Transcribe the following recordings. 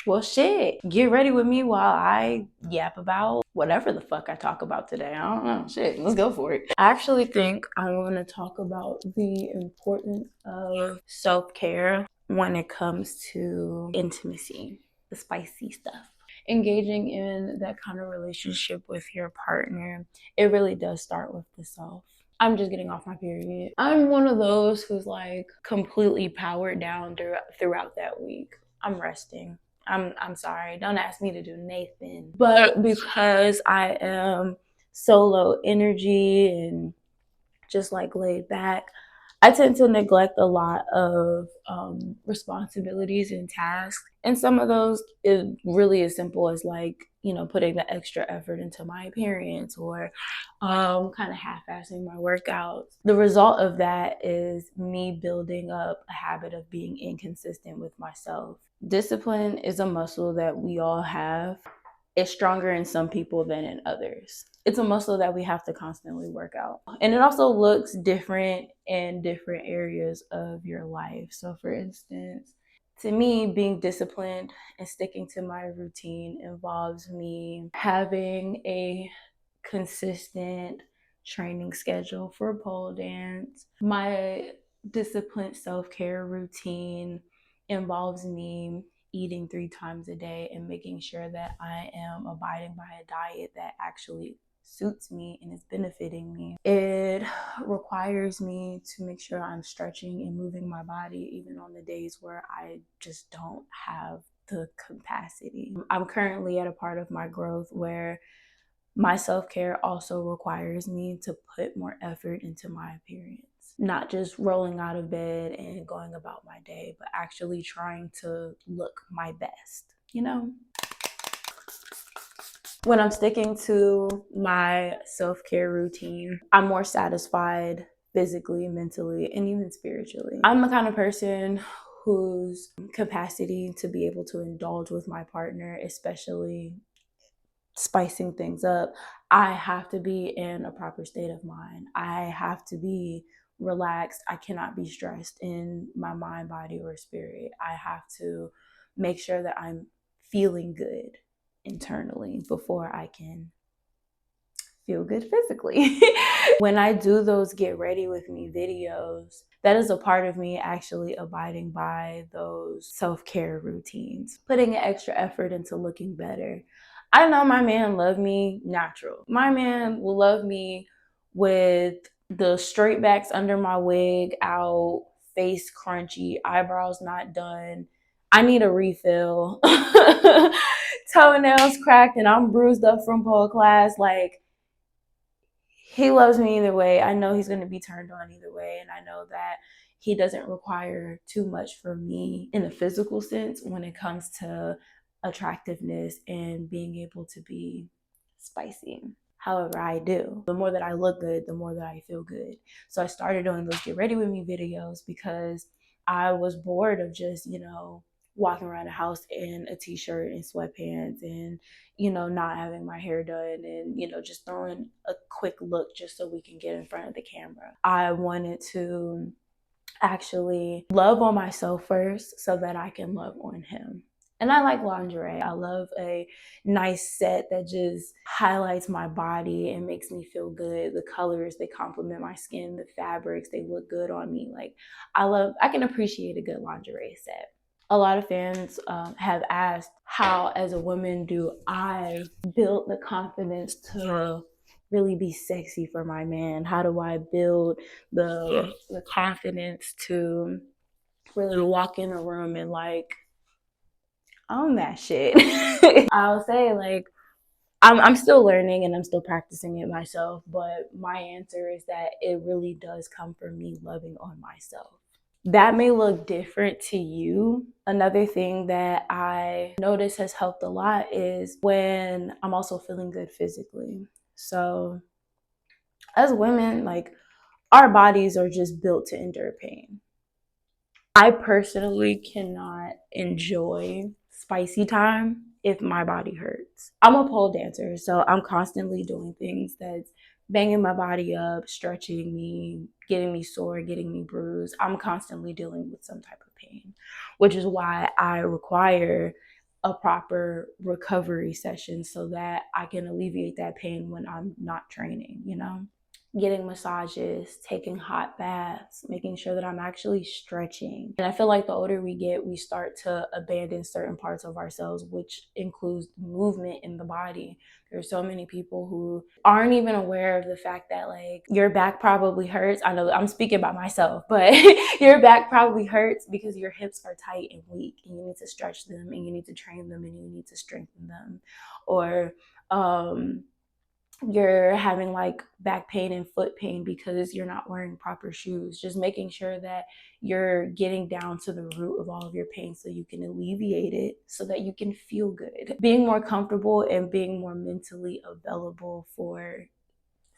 Well, shit, get ready with me while I yap about whatever the fuck I talk about today. I don't know. Shit, let's go for it. I actually think I'm going to talk about the importance of self care when it comes to intimacy, the spicy stuff. Engaging in that kind of relationship with your partner, it really does start with the self. I'm just getting off my period. I'm one of those who's like completely powered down throughout that week. I'm resting. I'm sorry. Don't ask me to do Nathan. But because I am solo energy and just like laid back, I tend to neglect a lot of responsibilities and tasks. And some of those is really as simple as like, you know, putting the extra effort into my appearance or kind of half-assing my workouts. The result of that is me building up a habit of being inconsistent with myself. Discipline is a muscle that we all have. It's stronger in some people than in others. It's a muscle that we have to constantly work out. And it also looks different in different areas of your life. So, for instance, to me, being disciplined and sticking to my routine involves me having a consistent training schedule for pole dance. My disciplined self-care routine involves me eating 3 times a day and making sure that I am abiding by a diet that actually suits me and is benefiting me. It requires me to make sure I'm stretching and moving my body even on the days where I just don't have the capacity. I'm currently at a part of my growth where my self-care also requires me to put more effort into my appearance. Not just rolling out of bed and going about my day, but actually trying to look my best, you know? When I'm sticking to my self-care routine, I'm more satisfied physically, mentally, and even spiritually. I'm the kind of person whose capacity to be able to indulge with my partner, especially spicing things up, I have to be in a proper state of mind. I have to be relaxed. I cannot be stressed in my mind, body, or spirit. I have to make sure that I'm feeling good internally before I can feel good physically. When I do those get ready with me videos, that is a part of me actually abiding by those self-care routines, putting an extra effort into looking better. I know my man love me natural. My man will love me with the straight backs under my wig out, face crunchy, eyebrows not done. I need a refill. Toenails cracked and I'm bruised up from pole class. Like, he loves me either way. I know he's going to be turned on either way. And I know that he doesn't require too much from me in the physical sense when it comes to attractiveness and being able to be spicy. However, I do. The more that I look good, the more that I feel good. So I started doing those get ready with me videos because I was bored of just, you know, walking around the house in a t-shirt and sweatpants and, you know, not having my hair done and, you know, just throwing a quick look just so we can get in front of the camera. I wanted to actually love on myself first so that I can love on him. And I like lingerie. I love a nice set that just highlights my body and makes me feel good. The colors, they complement my skin. The fabrics, they look good on me. Like, I can appreciate a good lingerie set. A lot of fans have asked, how as a woman do I build the confidence to really be sexy for my man? How do I build the confidence to really walk in a room and like own that shit? I'll say like I'm still learning and I'm still practicing it myself, but my answer is that it really does come from me loving on myself. That may look different to you. Another thing that I notice has helped a lot is when I'm also feeling good physically. So as women, like, our bodies are just built to endure pain. I personally cannot enjoy spicy time if my body hurts. I'm a pole dancer, so I'm constantly doing things that's banging my body up, stretching me, getting me sore, getting me bruised. I'm constantly dealing with some type of pain, which is why I require a proper recovery session so that I can alleviate that pain when I'm not training, you know? Getting massages, taking hot baths, making sure that I'm actually stretching. And I feel like the older we get, we start to abandon certain parts of ourselves, which includes movement in the body. There's so many people who aren't even aware of the fact that like your back probably hurts. I know I'm speaking about myself, but your back probably hurts because your hips are tight and weak and you need to stretch them and you need to train them and you need to strengthen them. Or you're having like back pain and foot pain because you're not wearing proper shoes. Just making sure that you're getting down to the root of all of your pain so you can alleviate it so that you can feel good. Being more comfortable and being more mentally available for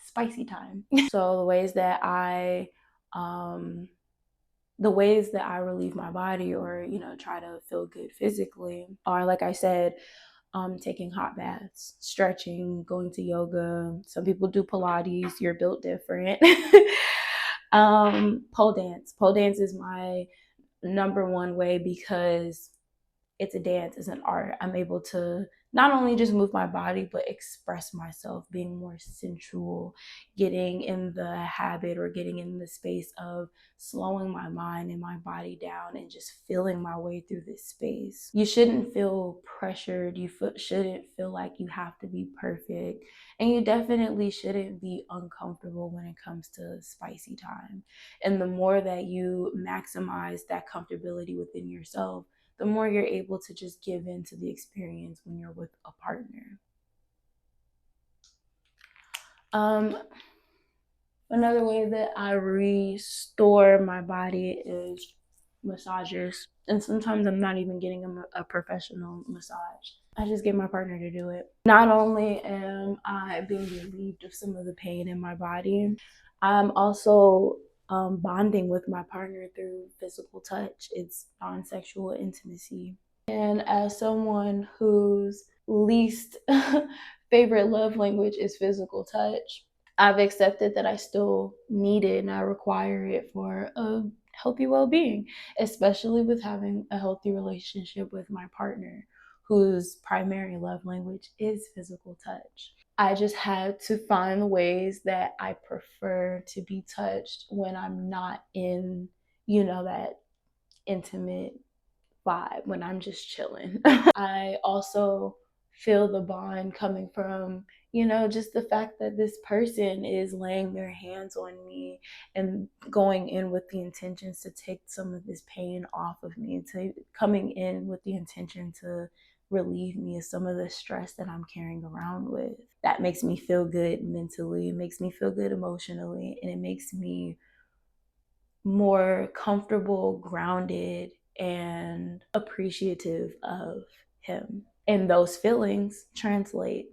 spicy time. So the ways that I relieve my body or, you know, try to feel good physically are, like I said, taking hot baths, stretching, going to yoga. Some people do Pilates. You're built different. Pole dance. Pole dance is my number one way because it's a dance, it's an art. I'm able to not only just move my body, but express myself, being more sensual, getting in the habit or getting in the space of slowing my mind and my body down and just feeling my way through this space. You shouldn't feel pressured. You shouldn't feel like you have to be perfect. And you definitely shouldn't be uncomfortable when it comes to spicy time. And the more that you maximize that comfortability within yourself, the more you're able to just give into the experience when you're with a partner. Another way that I restore my body is massages. And sometimes I'm not even getting a professional massage. I just get my partner to do it. Not only am I being relieved of some of the pain in my body, I'm also bonding with my partner through physical touch. It's non-sexual intimacy. And as someone whose least favorite love language is physical touch, I've accepted that I still need it and I require it for a healthy well-being, especially with having a healthy relationship with my partner whose primary love language is physical touch. I just had to find ways that I prefer to be touched when I'm not in, you know, that intimate vibe, when I'm just chilling. I also feel the bond coming from, you know, just the fact that this person is laying their hands on me and going in with the intentions to take some of this pain off of me, to coming in with the intention to relieve me of some of the stress that I'm carrying around with. That makes me feel good mentally, it makes me feel good emotionally, and it makes me more comfortable, grounded, and appreciative of him. And those feelings translate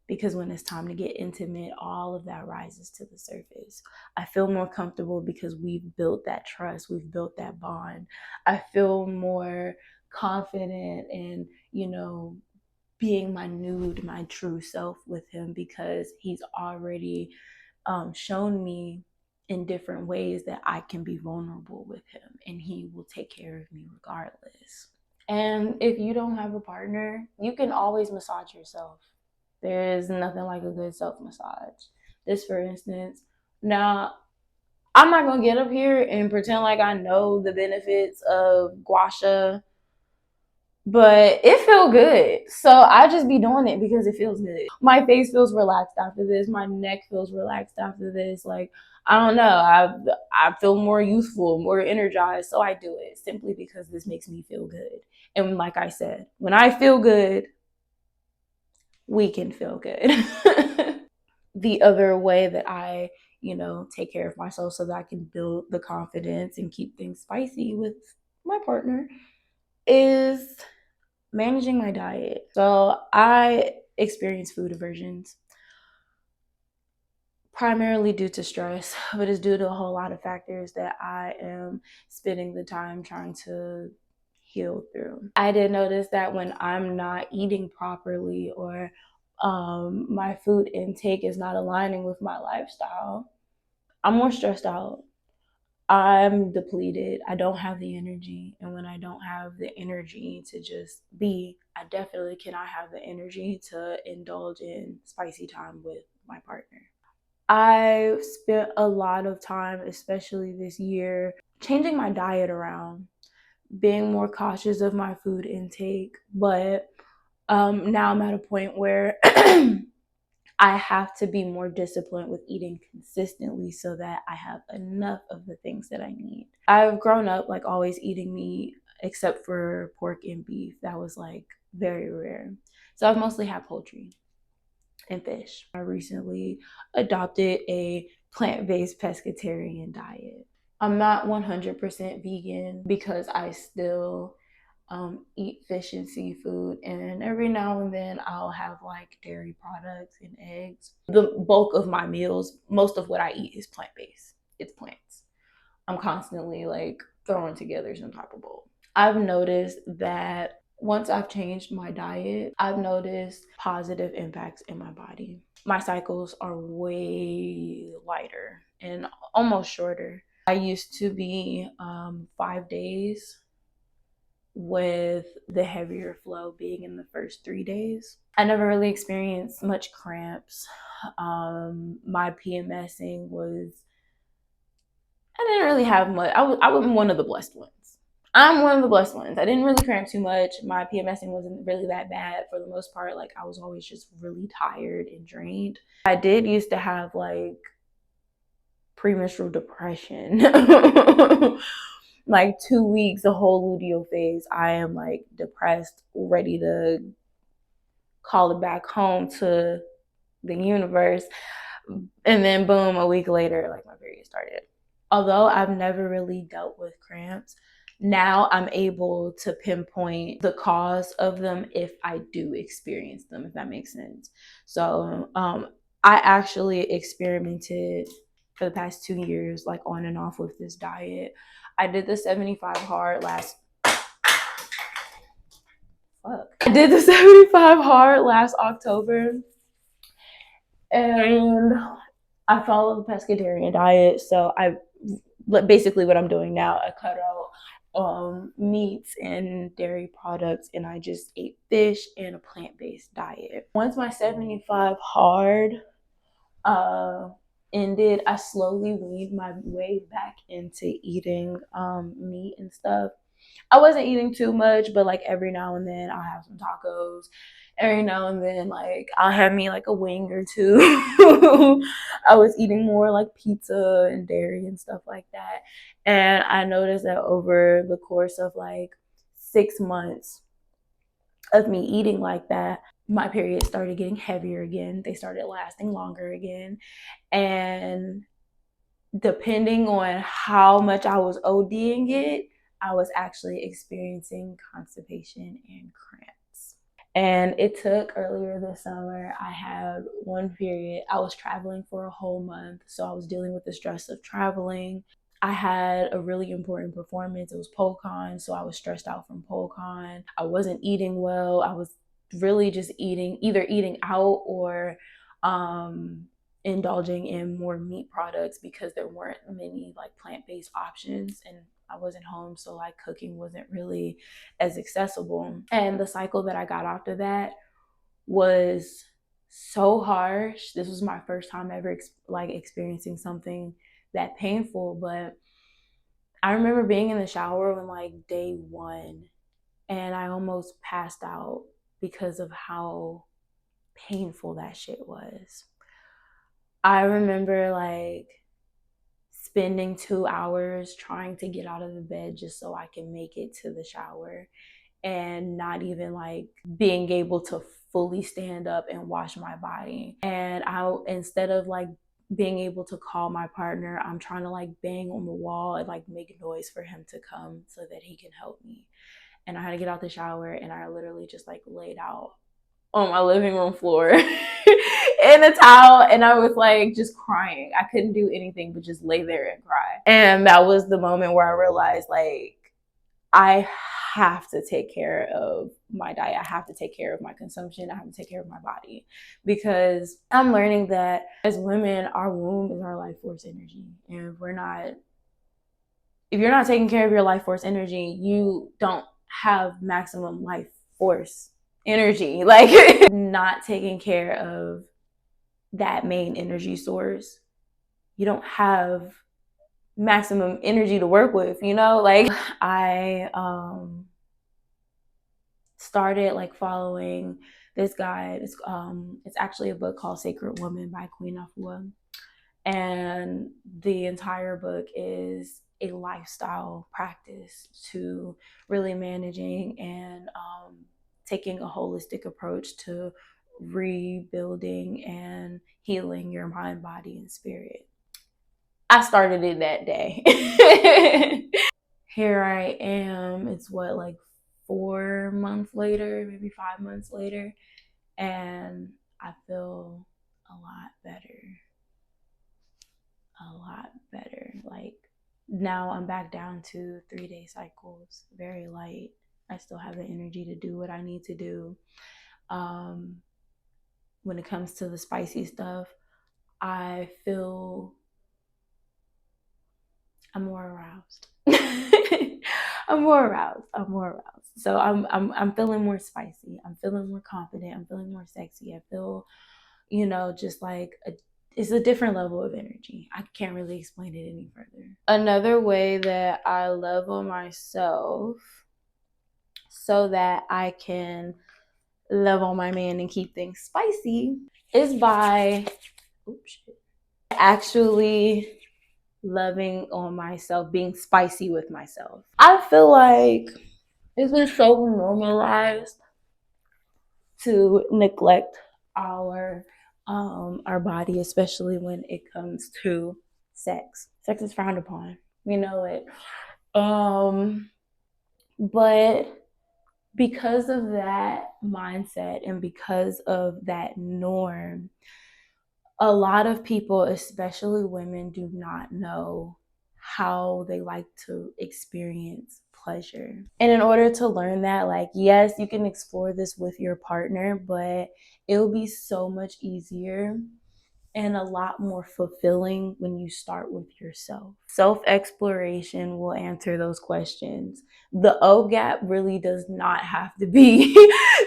because when it's time to get intimate, all of that rises to the surface. I feel more comfortable because we've built that trust, we've built that bond. I feel more confident in, you know, being my nude, my true self with him because he's already shown me in different ways that I can be vulnerable with him and he will take care of me regardless. And if you don't have a partner, you can always massage yourself. There is nothing like a good self massage. This, for instance, now I'm not gonna get up here and pretend like I know the benefits of gua sha, but it felt good. So I just be doing it because it feels good. My face feels relaxed after this. My neck feels relaxed after this. Like, I don't know. I feel more youthful, more energized. So I do it simply because this makes me feel good. And like I said, when I feel good, we can feel good. The other way that I, you know, take care of myself so that I can build the confidence and keep things spicy with my partner is managing my diet. So I experience food aversions primarily due to stress, but it's due to a whole lot of factors that I am spending the time trying to heal through. I did notice that when I'm not eating properly or my food intake is not aligning with my lifestyle, I'm more stressed out. I'm depleted. I don't have the energy. And when I don't have the energy to just be, I definitely cannot have the energy to indulge in spicy time with my partner. I've spent a lot of time, especially this year, changing my diet around, being more cautious of my food intake. But now I'm at a point where I have to be more disciplined with eating consistently so that I have enough of the things that I need. I've grown up like always eating meat except for pork and beef. That was like very rare. So I've mostly had poultry and fish. I recently adopted a plant-based pescatarian diet. I'm not 100% vegan because I still eat fish and seafood, and every now and then I'll have like dairy products and eggs. The bulk of my meals, most of what I eat is plant-based. It's plants. I'm constantly like throwing together some type of bowl. I've noticed that once I've changed my diet, I've noticed positive impacts in my body. My cycles are way lighter and almost shorter. I used to be 5 days with the heavier flow being in the first 3 days. I never really experienced much cramps. My PMSing was, I didn't really have much. I was one of the blessed ones. I'm one of the blessed ones. I didn't really cramp too much. My PMSing wasn't really that bad for the most part. Like I was always just really tired and drained. I did used to have like premenstrual depression. Like 2 weeks, the whole luteal phase, I am like depressed, ready to call it back home to the universe. And then boom, a week later, like my period started. Although I've never really dealt with cramps, now I'm able to pinpoint the cause of them if I do experience them, if that makes sense. So I actually experimented for the past 2 years, like on and off with this diet. I did the 75 hard last I did the 75 hard last October, and I follow the pescatarian diet. So basically what I'm doing now, I cut out meats and dairy products, and I just ate fish and a plant-based diet. Once my 75 hard ended, I slowly weaned my way back into eating meat and stuff. I wasn't eating too much, but like every now and then I'll have some tacos. Every now and then, like I'll have me like a wing or two. I was eating more like pizza and dairy and stuff like that. And I noticed that over the course of like 6 months of me eating like that, my periods started getting heavier again. They started lasting longer again. And depending on how much I was ODing it, I was actually experiencing constipation and cramps. And it took earlier this summer, I had one period. I was traveling for a whole month, so I was dealing with the stress of traveling. I had a really important performance. It was PoleCon, so I was stressed out from PoleCon. I wasn't eating well. I was really just either eating out or indulging in more meat products because there weren't many like plant-based options, and I wasn't home, so like cooking wasn't really as accessible. And the cycle that I got after that was so harsh. This was my first time ever experiencing something that painful, but I remember being in the shower on like day one, and I almost passed out because of how painful that shit was. I remember like spending 2 hours trying to get out of the bed just so I can make it to the shower, and not even like being able to fully stand up and wash my body. And instead of like being able to call my partner, I'm trying to like bang on the wall and like make a noise for him to come so that he can help me. And I had to get out the shower, and I literally just like laid out on my living room floor in a towel, and I was like just crying. I couldn't do anything but just lay there and cry. And that was the moment where I realized like I have to take care of my diet. I have to take care of my consumption. I have to take care of my body, because I'm learning that as women, our womb is our life force energy, and if we're not if you're not taking care of your life force energy, you don't have maximum life force energy. Like, not taking care of that main energy source, you don't have maximum energy to work with, you know? Like, I started like following this guy. It's actually a book called Sacred Woman by Queen Afua. And the entire book is a lifestyle practice to really managing and taking a holistic approach to rebuilding and healing your mind, body, and spirit. I started it that day. Here I am. It's what, like 4 months later, maybe 5 months later, and I feel a lot better. A lot better. Like, now I'm back down to 3-day cycles, very light. I still have the energy to do what I need to do. When it comes to the spicy stuff, I feel I'm more aroused. I'm more aroused. So I'm feeling more spicy. I'm feeling more confident. I'm feeling more sexy. I feel, just like it's a different level of energy. I can't really explain it any further. Another way that I love on myself so that I can love on my man and keep things spicy is by actually loving on myself, being spicy with myself. I feel like it's been so normalized to neglect our body, especially when it comes to sex. Sex is frowned upon. We know it. But because of that mindset and because of that norm, a lot of people, especially women, do not know how they like to experience pleasure. And in order to learn that, like, yes, you can explore this with your partner, but it'll be so much easier and a lot more fulfilling when you start with yourself. Self-exploration will answer those questions. The O gap really does not have to be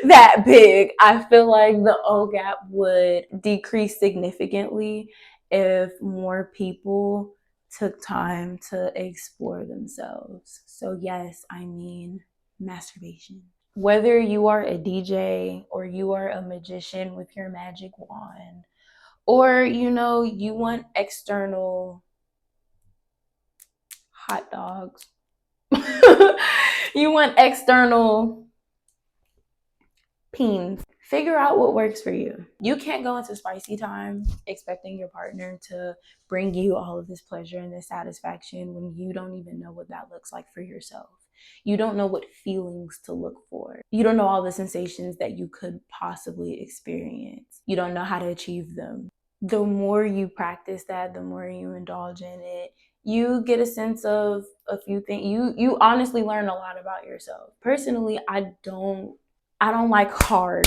that big. I feel like the O gap would decrease significantly if more people took time to explore themselves. So yes, I mean masturbation. Whether you are a DJ or you are a magician with your magic wand, or, you want external hot dogs. You want external peens. Figure out what works for you. You can't go into spicy time expecting your partner to bring you all of this pleasure and this satisfaction when you don't even know what that looks like for yourself. You don't know what feelings to look for. You don't know all the sensations that you could possibly experience. You don't know how to achieve them. The more you practice that, the more you indulge in it, you get a sense of a few things. You honestly learn a lot about yourself. Personally, I don't like hard,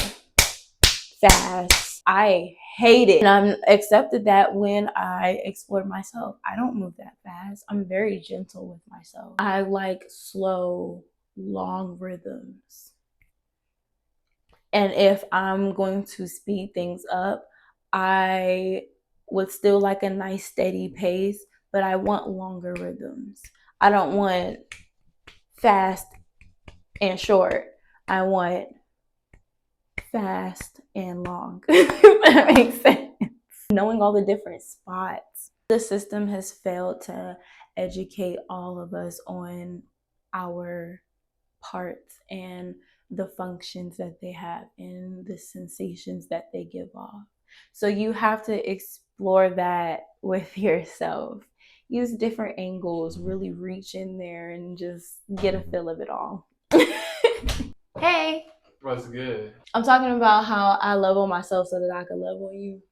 fast. I hate it. And I'm accepted that when I explore myself. I don't move that fast. I'm very gentle with myself. I like slow, long rhythms. And if I'm going to speed things up, I would still like a nice steady pace, but I want longer rhythms. I don't want fast and short. I want fast and long. That makes sense. Knowing all the different spots. The system has failed to educate all of us on our parts and the functions that they have and the sensations that they give off. So you have to explore that with yourself. Use different angles, really reach in there and just get a feel of it all. Hey. What's good? I'm talking about how I love on myself so that I can love on you.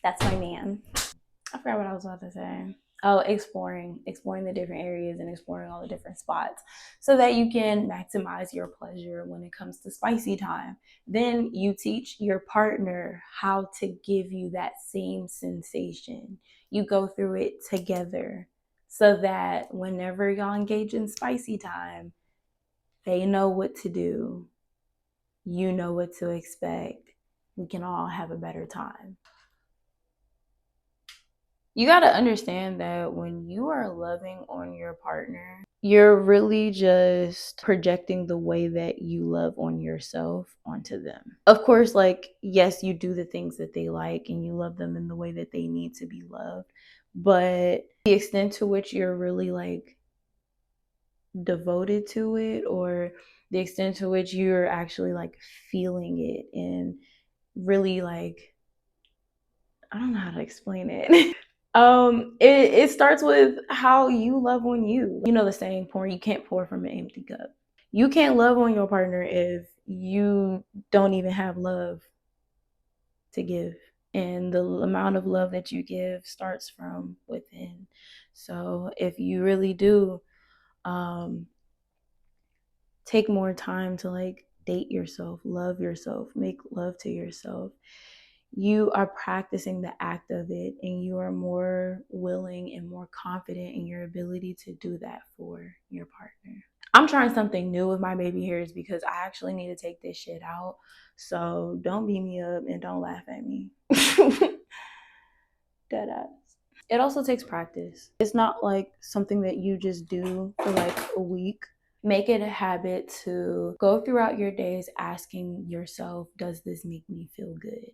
That's my man. I forgot what I was about to say. exploring the different areas and exploring all the different spots so that you can maximize your pleasure when it comes to spicy time. Then you teach your partner how to give you that same sensation. You go through it together so that whenever y'all engage in spicy time, they know what to do. You know what to expect. We can all have a better time. You got to understand that when you are loving on your partner, you're really just projecting the way that you love on yourself onto them. Of course, like, yes, you do the things that they like and you love them in the way that they need to be loved. But the extent to which you're really like devoted to it, or the extent to which you're actually like feeling it and really like, I don't know how to explain it. It starts with how you love on you. You know the saying, you can't pour from an empty cup. You can't love on your partner if you don't even have love to give. And the amount of love that you give starts from within. So if you really do take more time to like date yourself, love yourself, make love to yourself, you are practicing the act of it and you are more willing and more confident in your ability to do that for your partner. I'm trying something new with my baby hairs because I actually need to take this shit out. So don't beat me up and don't laugh at me. Dead ass. It also takes practice. It's not like something that you just do for like a week. Make it a habit to go throughout your days asking yourself, does this make me feel good?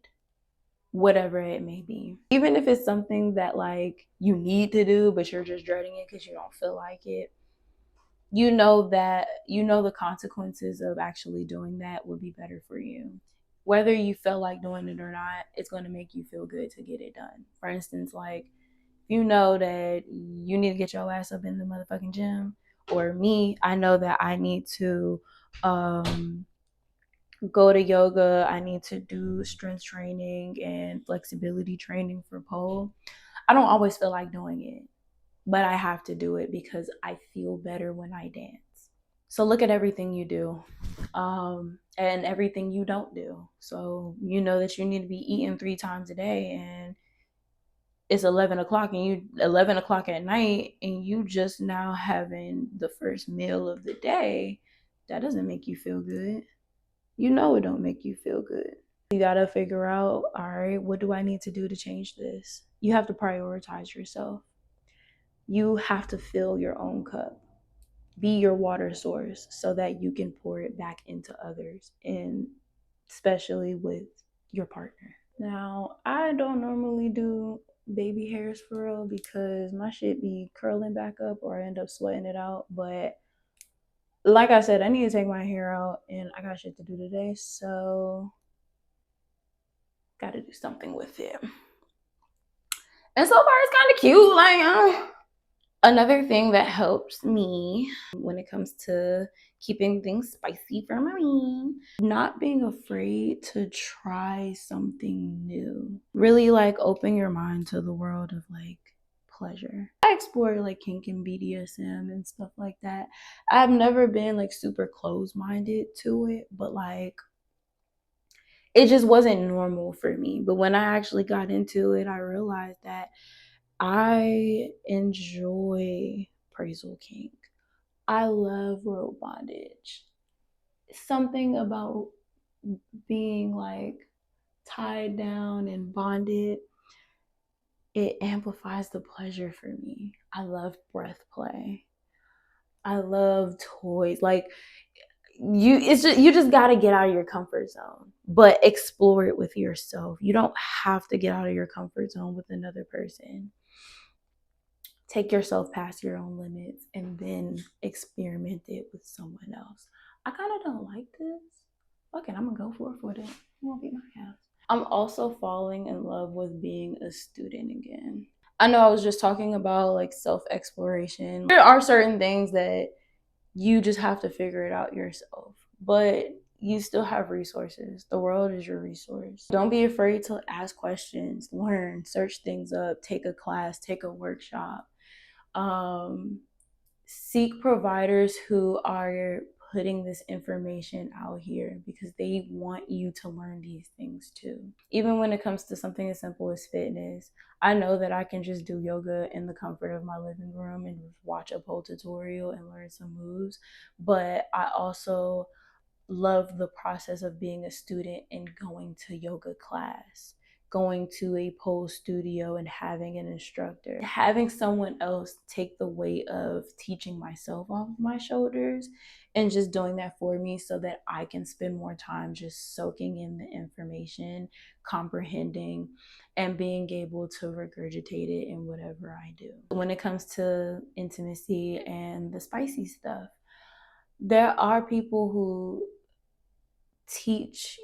Whatever it may be. Even if it's something that like you need to do, but you're just dreading it because you don't feel like it. You know the consequences of actually doing that would be better for you. Whether you feel like doing it or not, it's going to make you feel good to get it done. For instance, like, you know that you need to get your ass up in the motherfucking gym, or me, I know that I need to go to yoga, I need to do strength training and flexibility training for pole. I don't always feel like doing it, but I have to do it because I feel better when I dance. So look at everything you do and everything you don't do. So you know that you need to be eating 3 times a day, and it's 11 o'clock and you 11 o'clock at night and you just now having the first meal of the day. That doesn't make you feel good. You know it don't make you feel good. You gotta figure out, all right, what do I need to do to change this? You have to prioritize yourself. You have to fill your own cup. Be your water source so that you can pour it back into others, and especially with your partner. Now, I don't normally do baby hairs for real because my shit be curling back up or I end up sweating it out. But like I said, I need to take my hair out and I got shit to do today. So, gotta do something with it. And so far, it's kind of cute. Like, another thing that helps me when it comes to keeping things spicy for me, not being afraid to try something new. Really like open your mind to the world of like pleasure. I explore like kink and BDSM and stuff like that. I've never been like super close-minded to it, but like it just wasn't normal for me. But when I actually got into it, I realized that I enjoy appraisal kink. I love rope bondage. Something about being like tied down and bonded, it amplifies the pleasure for me. I love breath play. I love toys. Like, you just got to get out of your comfort zone, but explore it with yourself. You don't have to get out of your comfort zone with another person. Take yourself past your own limits and then experiment it with someone else. I kind of don't like this. Okay, I'm gonna go for it. It won't be my house. I'm also falling in love with being a student again. I know I was just talking about like self-exploration. There are certain things that you just have to figure it out yourself, but you still have resources. The world is your resource. Don't be afraid to ask questions, learn, search things up, take a class, take a workshop. Seek providers who are putting this information out here because they want you to learn these things too. Even when it comes to something as simple as fitness, I know that I can just do yoga in the comfort of my living room and watch a pole tutorial and learn some moves, but I also love the process of being a student and going to yoga class, going to a pole studio and having an instructor, having someone else take the weight of teaching myself off of my shoulders and just doing that for me so that I can spend more time just soaking in the information, comprehending, and being able to regurgitate it in whatever I do. When it comes to intimacy and the spicy stuff, there are people who teach,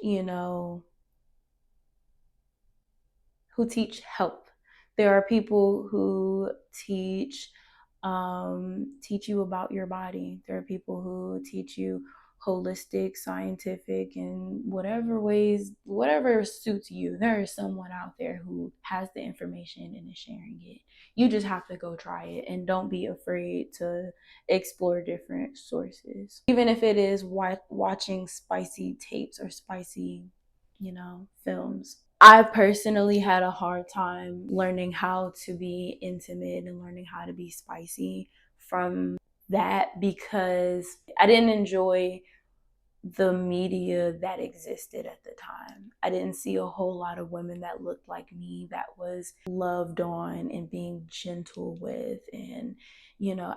who teach health. There are people who teach you about your body. There are people who teach you holistic, scientific, and whatever suits you. There is someone out there who has the information and is sharing it. You just have to go try it and don't be afraid to explore different sources. Even if it is watching spicy tapes or spicy, films. I personally had a hard time learning how to be intimate and learning how to be spicy from that because I didn't enjoy the media that existed at the time. I didn't see a whole lot of women that looked like me, that was loved on and being gentle with and,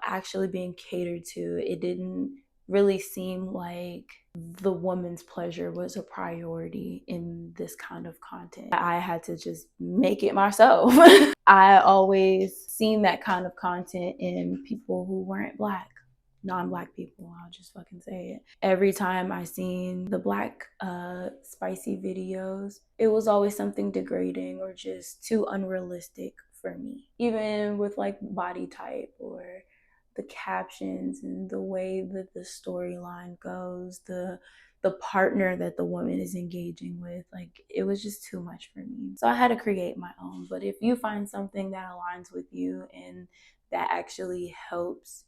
actually being catered to. It didn't really seem like the woman's pleasure was a priority in this kind of content. I had to just make it myself. I always seen that kind of content in people who weren't Black, non-Black people. I'll just fucking say it. Every time I seen the Black spicy videos, it was always something degrading or just too unrealistic for me. Even with like body type or the captions and the way that the storyline goes, the partner that the woman is engaging with, like it was just too much for me. So I had to create my own. But if you find something that aligns with you and that actually helps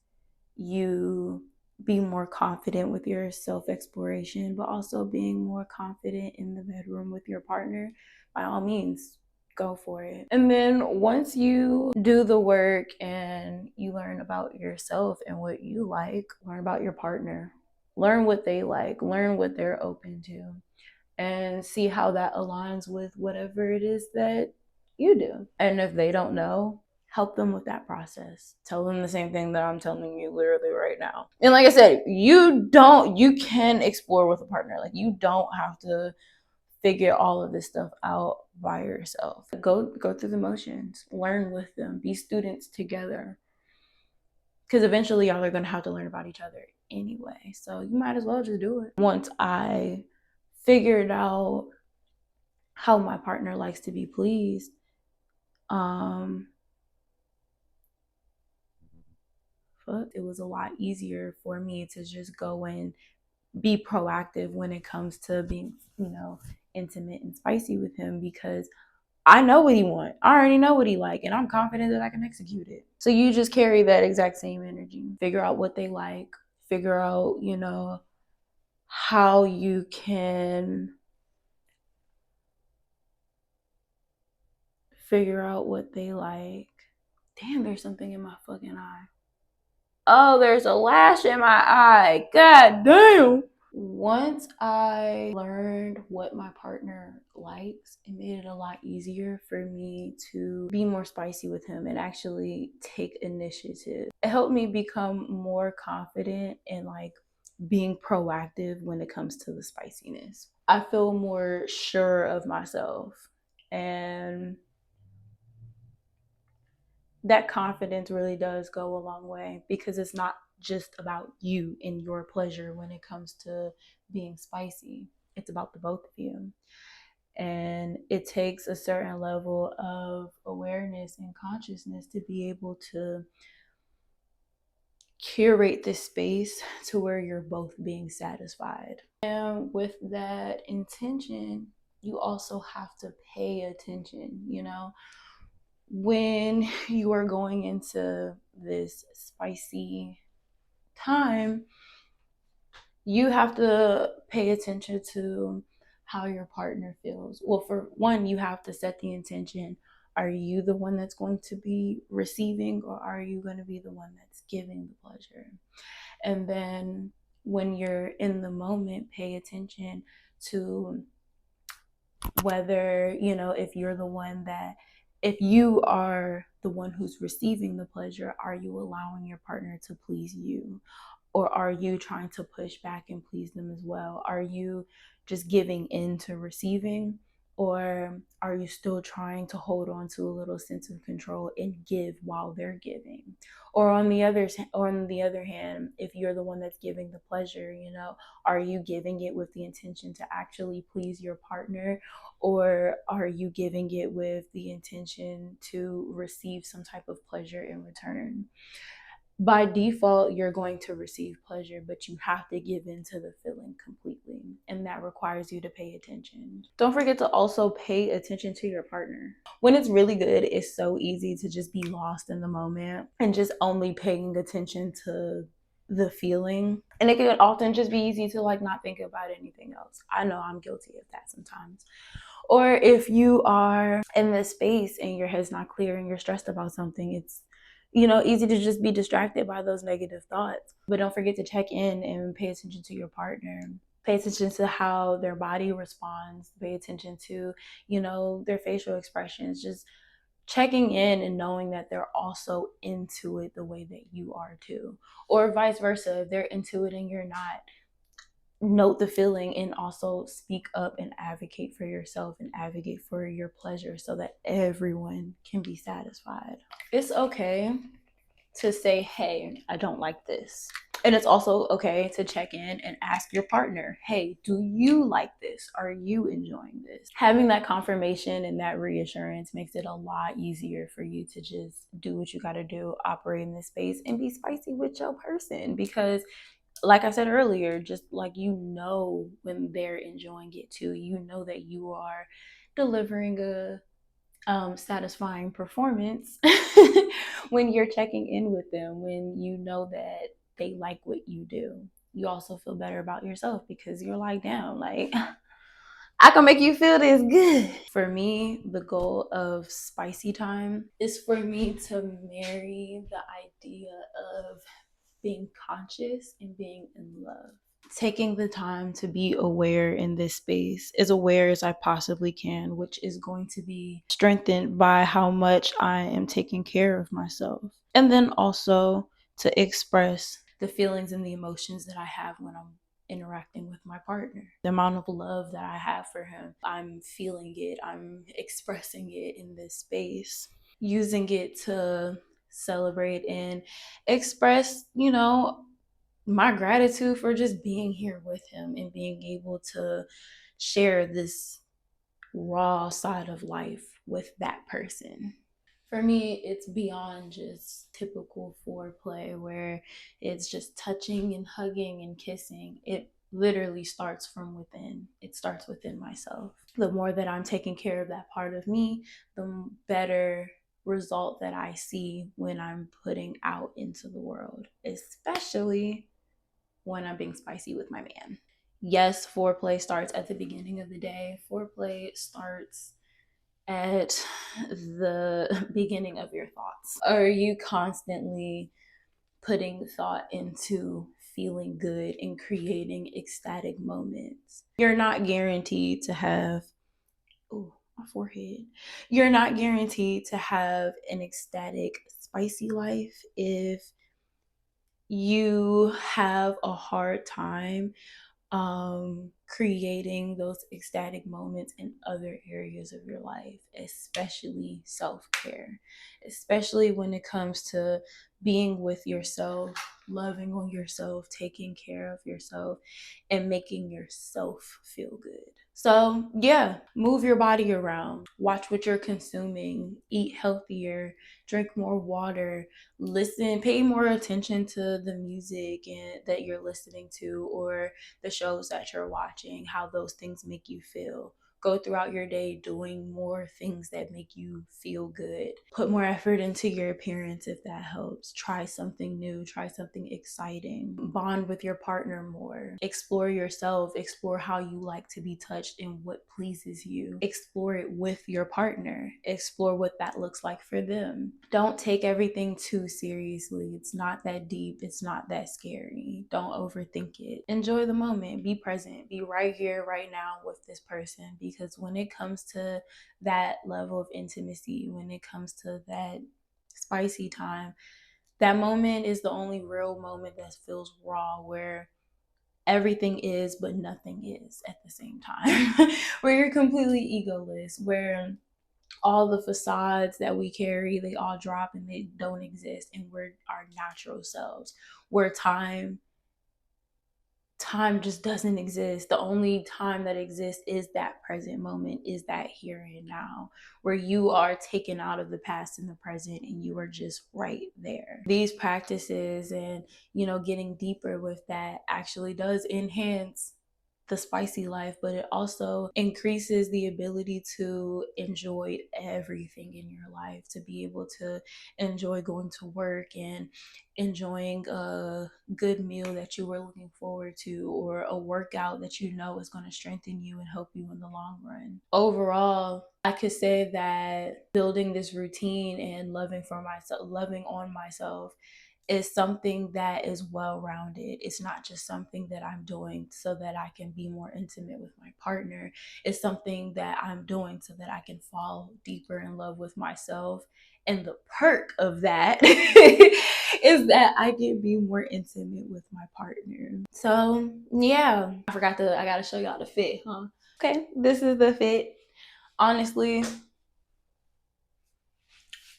you be more confident with your self-exploration, but also being more confident in the bedroom with your partner, by all means, go for it. And then once you do the work and you learn about yourself and what you like, learn about your partner, learn what they like, learn what they're open to, and see how that aligns with whatever it is that you do. And if they don't know, help them with that process. Tell them the same thing that I'm telling you literally right now. And like I said, you can explore with a partner. Like you don't have to figure all of this stuff out by yourself. Go through the motions, learn with them, be students together. Because eventually y'all are going to have to learn about each other anyway. So you might as well just do it. Once I figured out how my partner likes to be pleased, it was a lot easier for me to just go and be proactive when it comes to being, intimate and spicy with him because I know what he wants. I already know what he like, and I'm confident that I can execute it. So you just carry that exact same energy. Figure out what they like. Figure out, how you can figure out what they like. Damn, there's something in my fucking eye. Oh, there's a lash in my eye. God damn. Once I learned what my partner likes, it made it a lot easier for me to be more spicy with him and actually take initiative. It helped me become more confident in like being proactive when it comes to the spiciness. I feel more sure of myself, and that confidence really does go a long way because it's not just about you and your pleasure when it comes to being spicy. It's about the both of you. And it takes a certain level of awareness and consciousness to be able to curate this space to where you're both being satisfied. And with that intention, you also have to pay attention, when you are going into this spicy time, you have to pay attention to how your partner feels. Well, for one, you have to set the intention. Are you the one that's going to be receiving, or are you going to be the one that's giving the pleasure? And then when you're in the moment, pay attention to whether, if you're the one that, if you are the one who's receiving the pleasure, are you allowing your partner to please you? Or are you trying to push back and please them as well? Are you just giving in to receiving? Or are you still trying to hold on to a little sense of control and give while they're giving? Or on the other hand, if you're the one that's giving the pleasure, are you giving it with the intention to actually please your partner? Or are you giving it with the intention to receive some type of pleasure in return? By default, you're going to receive pleasure, but you have to give in to the feeling completely. And that requires you to pay attention. Don't forget to also pay attention to your partner. When it's really good, it's so easy to just be lost in the moment and just only paying attention to the feeling. And it can often just be easy to not think about anything else. I know I'm guilty of that sometimes. Or if you are in this space and your head's not clear and you're stressed about something, it's easy to just be distracted by those negative thoughts. But don't forget to check in and pay attention to your partner. Pay attention to how their body responds. Pay attention to, their facial expressions. Just checking in and knowing that they're also into it the way that you are too. Or vice versa. If they're into it and you're not, note the feeling and also speak up and advocate for yourself and advocate for your pleasure so that everyone can be satisfied. It's okay to say, hey, I don't like this. And it's also okay to check in and ask your partner, hey, do you like this? Are you enjoying this? Having that confirmation and that reassurance makes it a lot easier for you to just do what you got to do, operate in this space, and be spicy with your person. Because like I said earlier, just when they're enjoying it too, that you are delivering a satisfying performance when you're checking in with them, when you know that they like what you do. You also feel better about yourself because you're like, damn, I can make you feel this good. For me, the goal of spicy time is for me to marry the idea of being conscious and being in love. Taking the time to be aware in this space, as aware as I possibly can, which is going to be strengthened by how much I am taking care of myself. And then also to express the feelings and the emotions that I have when I'm interacting with my partner. The amount of love that I have for him, I'm feeling it, I'm expressing it in this space, using it to celebrate and express, my gratitude for just being here with him and being able to share this raw side of life with that person. For me, it's beyond just typical foreplay where it's just touching and hugging and kissing. It literally starts from within. It starts within myself. The more that I'm taking care of that part of me, the better result that I see when I'm putting out into the world, especially when I'm being spicy with my man. Yes, foreplay starts at the beginning of the day. Foreplay starts at the beginning of your thoughts. Are you constantly putting thought into feeling good and creating ecstatic moments? You're not guaranteed to have, my forehead. You're not guaranteed to have an ecstatic, spicy life if you have a hard time creating those ecstatic moments in other areas of your life, especially self-care, especially when it comes to being with yourself, loving on yourself, taking care of yourself, and making yourself feel good. So yeah, move your body around, watch what you're consuming, eat healthier, drink more water, listen, pay more attention to the music that you're listening to, or the shows that you're watching, how those things make you feel. Go throughout your day doing more things that make you feel good. Put more effort into your appearance if that helps. Try something new, try something exciting. Bond with your partner more. Explore yourself, explore how you like to be touched and what pleases you. Explore it with your partner. Explore what that looks like for them. Don't take everything too seriously. It's not that deep, it's not that scary. Don't overthink it. Enjoy the moment, be present, be right here, right now with this person, because when it comes to that level of intimacy, when it comes to that spicy time, that moment is the only real moment that feels raw, where everything is but nothing is at the same time. Where you're completely egoless, where all the facades that we carry, they all drop and they don't exist, and we're our natural selves, where time just doesn't exist. The only time that exists is that present moment, is that here and now, where you are taken out of the past and the present and you are just right there. These practices and, getting deeper with that actually does enhance the spicy life, but it also increases the ability to enjoy everything in your life, to be able to enjoy going to work and enjoying a good meal that you were looking forward to, or a workout that you know is going to strengthen you and help you in the long run. Overall, I could say that building this routine and loving on myself is something that is well-rounded. It's not just something that I'm doing so that I can be more intimate with my partner. It's something that I'm doing so that I can fall deeper in love with myself. And the perk of that is that I can be more intimate with my partner. So yeah, I gotta show y'all the fit, huh? Okay, this is the fit. Honestly,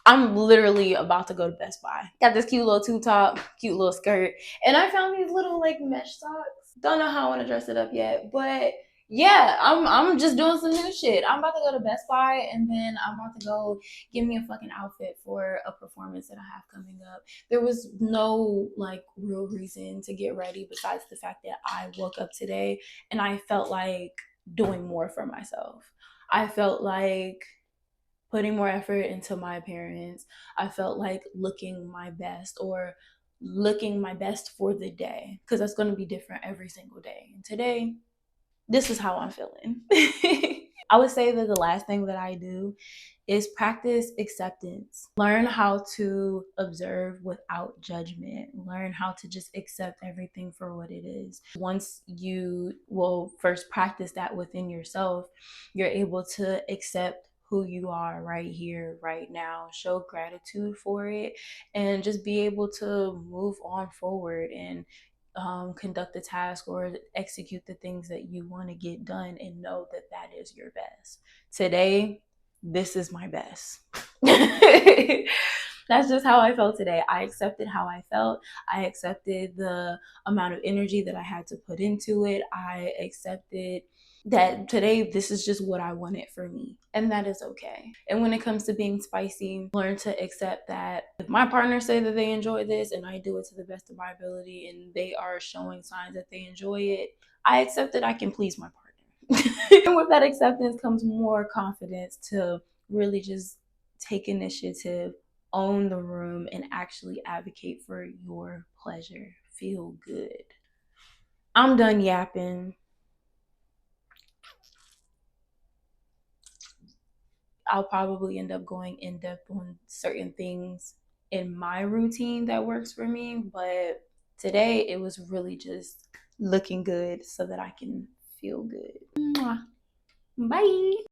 I'm literally about to go to Best Buy. Got this cute little tube top, cute little skirt, and I found these little like mesh socks. Don't know how I want to dress it up yet, but yeah, I'm just doing some new shit. I'm about to go to Best Buy, and then I'm about to go get me a fucking outfit for a performance that I have coming up. There was no like real reason to get ready besides the fact that I woke up today and I felt like doing more for myself. I felt like putting more effort into my appearance. I felt like looking my best, or looking my best for the day, because that's going to be different every single day. And today, this is how I'm feeling. I would say that the last thing that I do is practice acceptance. Learn how to observe without judgment. Learn how to just accept everything for what it is. Once you will first practice that within yourself, you're able to accept who you are right here, right now, show gratitude for it, and just be able to move on forward and conduct the task or execute the things that you want to get done, and know that that is your best. Today, this is my best. That's just how I felt today. I accepted how I felt. I accepted the amount of energy that I had to put into it. I accepted that today, this is just what I wanted for me, and that is okay. And when it comes to being spicy, learn to accept that if my partners say that they enjoy this and I do it to the best of my ability and they are showing signs that they enjoy it, I accept that I can please my partner. And with that acceptance comes more confidence to really just take initiative, own the room, and actually advocate for your pleasure. Feel good. I'm done yapping. I'll probably end up going in depth on certain things in my routine that works for me. But today it was really just looking good so that I can feel good. Mwah. Bye.